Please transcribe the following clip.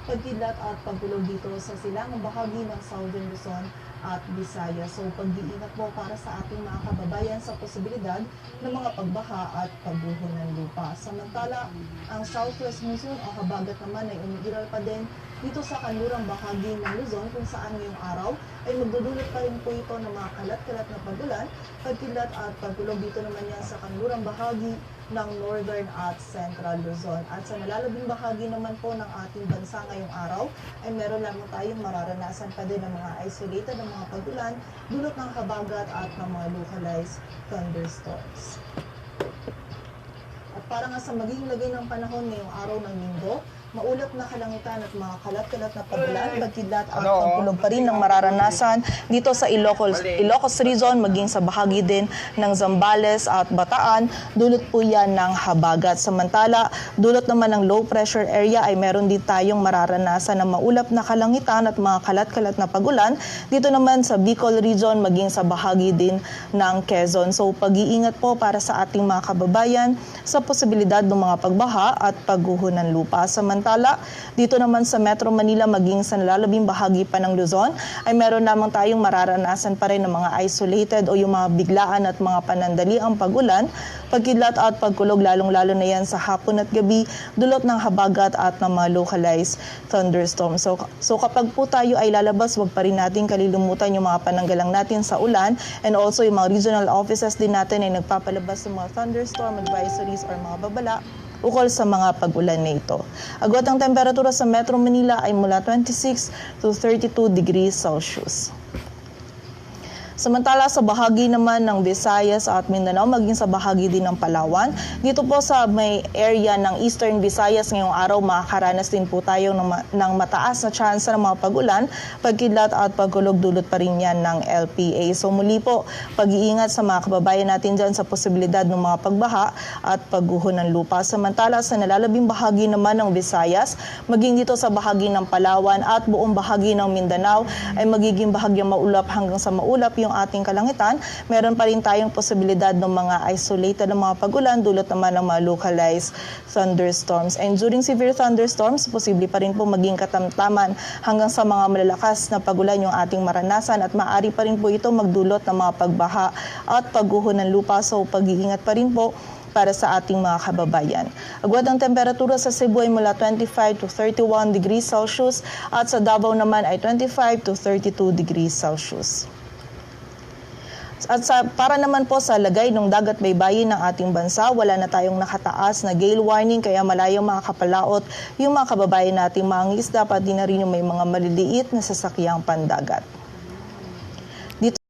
pagkidlat at pagkulog dito sa silangang bahagi ng Southern Luzon at Visayas. So pag-iingat po para sa ating mga kababayan sa posibilidad ng mga pagbaha at pagguho ng lupa. Samantala, ang Southwest Monsoon o habagat naman ay umiiral pa din dito sa kanlurang bahagi ng Luzon kung saan ngayong araw ay magdudulot pa rin po ito ng mga kalat-kalat na pagulan, pagkidlat at pagkulog dito naman yan sa kanlurang bahagi ng Northern at Central Luzon. At sa nalalabing bahagi naman po ng ating bansa ngayong araw ay meron lamang tayong mararanasan pa din ng mga isolated na mga pagulan, dulot ng habagat at ng mga localized thunderstorms. At para nga sa magiging lagay ng panahon ngayong araw ng Linggo, maulap na kalangitan at mga kalat-kalat na pagulan, pagkidlat at pagkulog pa rin ng mararanasan dito sa Ilocos Region, maging sa bahagi din ng Zambales at Bataan, dulot po yan ng habagat. Samantala, dulot naman ng low pressure area ay meron din tayong mararanasan na maulap na kalangitan at mga kalat-kalat na pagulan, dito naman sa Bicol Region, maging sa bahagi din ng Quezon. So pag-iingat po para sa ating mga kababayan sa posibilidad ng mga pagbaha at pagguho ng lupa. Samantala, dito naman sa Metro Manila maging sa nalalabing bahagi pa ng Luzon ay meron namang tayong mararanasan pa rin ng mga isolated o yung mga biglaan at mga panandaliang pagulan, pagkidlat at pagkulog lalong-lalo na yan sa hapon at gabi, dulot ng habagat at ng mga localized thunderstorms. So kapag po tayo ay lalabas, wag pa rin natin kalilimutan yung mga pananggalang natin sa ulan, and also yung mga regional offices din natin ay nagpapalabas ng mga thunderstorm advisories or mga babala ukol sa mga pag-ulan na ito. Agwat ang temperatura sa Metro Manila ay mula 26 to 32 degrees Celsius. Samantala sa bahagi naman ng Visayas at Mindanao, maging sa bahagi din ng Palawan, dito po sa may area ng Eastern Visayas ngayong araw, makakaranas din po tayo ng mataas na tsansa ng mga pag-ulan, pagkidlat at pagkulog, dulot pa rin yan ng LPA. So muli po, pag-iingat sa mga kababayan natin dyan sa posibilidad ng mga pagbaha at pagguho ng lupa. Samantala sa nalalabing bahagi naman ng Visayas, maging dito sa bahagi ng Palawan at buong bahagi ng Mindanao ay magiging bahagyang maulap hanggang sa maulap yung ating kalangitan. Meron pa rin tayong posibilidad ng mga isolated na mga pagulan, dulot naman ng mga localized thunderstorms. And during severe thunderstorms, posible pa rin po maging katamtaman hanggang sa mga malalakas na pagulan yung ating maranasan, at maaari pa rin po ito magdulot ng mga pagbaha at pagguho ng lupa. So pag-iingat pa rin po para sa ating mga kababayan. Agwat ang temperatura sa Cebu ay mula 25 to 31 degrees Celsius at sa Davao naman ay 25 to 32 degrees Celsius. At para naman po sa lagay ng dagat baybayin ng ating bansa, wala na tayong nakataas na gale warning, kaya malayong makakapalaot yung mga kababayan nating mga isda, pati na rin yung may mga maliliit na sasakyang pandagat.